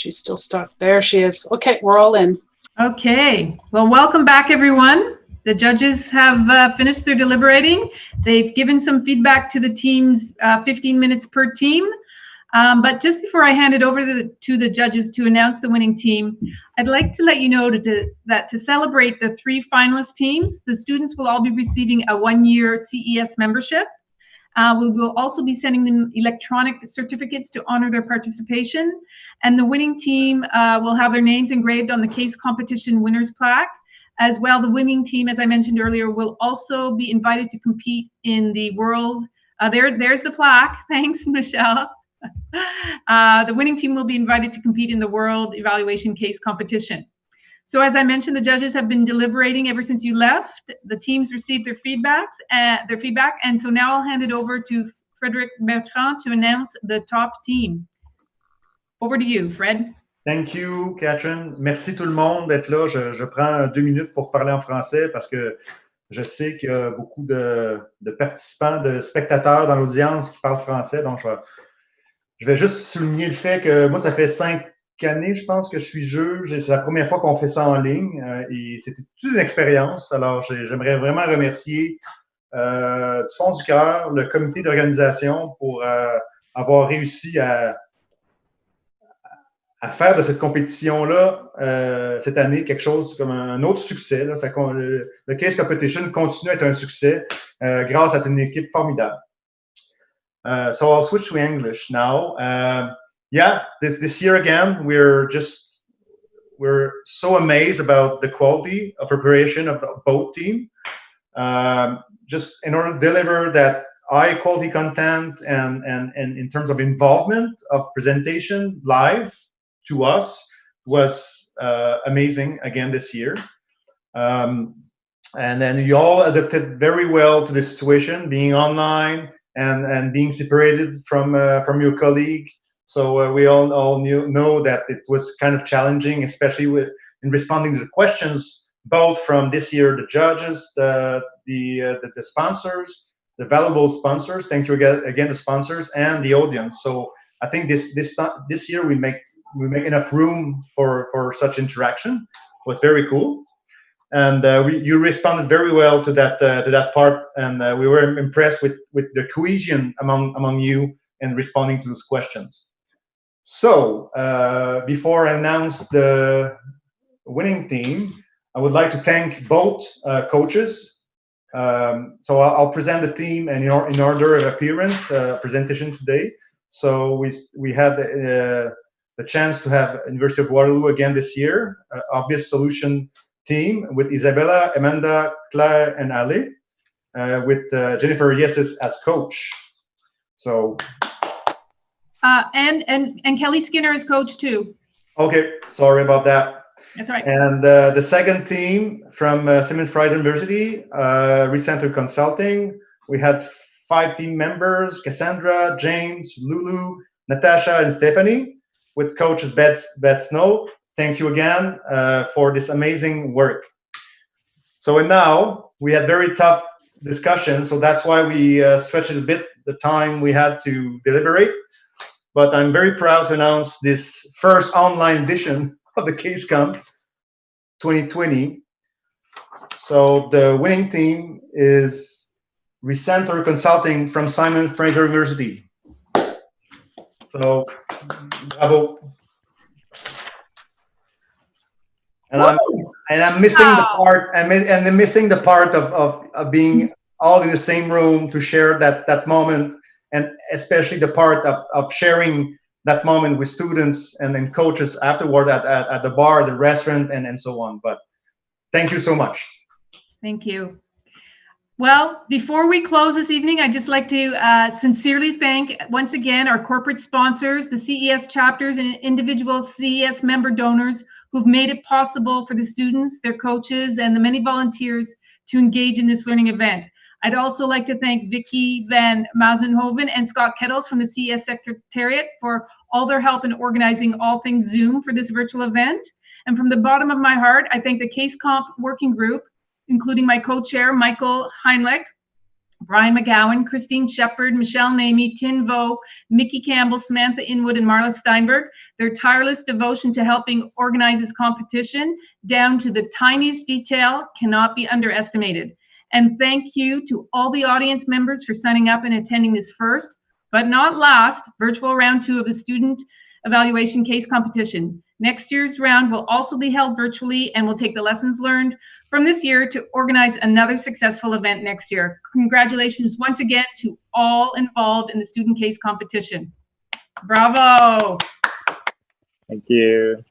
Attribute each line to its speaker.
Speaker 1: she's still stuck. There she is. Okay, we're all in.
Speaker 2: Okay, well, welcome back, everyone. The judges have finished their deliberating. They've given some feedback to the teams, 15 minutes per team. But just before I hand it over to the judges to announce the winning team, I'd like to let you know that to celebrate the 3 finalist teams, the students will all be receiving a 1-year CES membership. We will also be sending them electronic certificates to honor their participation. And the winning team will have their names engraved on the case competition winners plaque. As well, the winning team, as I mentioned earlier, will also be invited to compete in the world. There's the plaque. Thanks, Michelle. The winning team will be invited to compete in the World Evaluation Case Competition. So as I mentioned, the judges have been deliberating ever since you left. The teams received their feedback, and so now I'll hand it over to Frédéric Bertrand to announce the top team. Over to you, Fred.
Speaker 3: Thank you, Catherine. Merci tout le monde d'être là. Je prends 2 minutes pour parler en français parce que je sais qu'il y a beaucoup de participants, de spectateurs dans l'audience qui parlent français. Donc, je vais juste souligner le fait que moi, ça fait 5 années, je pense, que je suis juge et c'est la première fois qu'on fait ça en ligne et c'était toute une expérience. Alors, j'aimerais vraiment remercier du fond du cœur le comité d'organisation pour avoir réussi à faire de cette compétition-là cette année quelque chose comme un autre succès. Là. Le Case Competition continue à être un succès grâce à une équipe formidable. So I'll switch to English now. This year again, we're so amazed about the quality of preparation of both team. Just in order to deliver that high quality content and in terms of involvement of presentation live to us was amazing again this year. And then you all adapted very well to the situation, being online and being separated from your colleague. So we all know that it was kind of challenging, especially in responding to the questions, both from this year the judges, the sponsors, the valuable sponsors. Thank you again the sponsors and the audience. So I think this year we make enough room for such interaction. It was very cool, and you responded very well to that part, and we were impressed with the cohesion among you in responding to those questions. So before I announce the winning team, I would like to thank both coaches. So I'll present the team and in order of appearance presentation today. So we had the chance to have University of Waterloo again this year, Obvious Solution team with Isabella, Amanda, Claire, and Ali, with Jennifer Yeses as coach. So.
Speaker 2: And Kelly Skinner is coach too.
Speaker 3: Okay, sorry about that.
Speaker 2: That's right.
Speaker 3: And the second team from Simmons Fraser University, ReCentre Consulting, we had 5 team members: Cassandra, James, Lulu, Natasha, and Stephanie, with coaches Beth Snow. Thank you again for this amazing work. So and now we had very tough discussions, so that's why we stretched a bit the time we had to deliberate. But I'm very proud to announce this first online edition of the Case Comp 2020. So the winning team is ReCentre Consulting from Simon Fraser University. So, bravo. And I'm missing the part. I'm missing the part of being all in the same room to share that moment. And especially the part of sharing that moment with students and then coaches afterward at the bar, the restaurant, and so on. But thank you so much.
Speaker 2: Thank you. Well, before we close this evening, I'd just like to sincerely thank once again our corporate sponsors, the CES chapters and individual CES member donors who've made it possible for the students, their coaches, and the many volunteers to engage in this learning event. I'd also like to thank Vicky Van Mazenhoven and Scott Kettles from the CES Secretariat for all their help in organizing all things Zoom for this virtual event. And from the bottom of my heart, I thank the Case Comp Working Group, including my co-chair, Michael Heinrich, Brian McGowan, Christine Shepard, Michelle Namey, Tin Vo, Mickey Campbell, Samantha Inwood, and Marla Steinberg. Their tireless devotion to helping organize this competition down to the tiniest detail cannot be underestimated. And thank you to all the audience members for signing up and attending this first, but not last, virtual round 2 of the student evaluation case competition. Next year's round will also be held virtually and will take the lessons learned from this year to organize another successful event next year. Congratulations once again to all involved in the student case competition. Bravo.
Speaker 4: Thank you.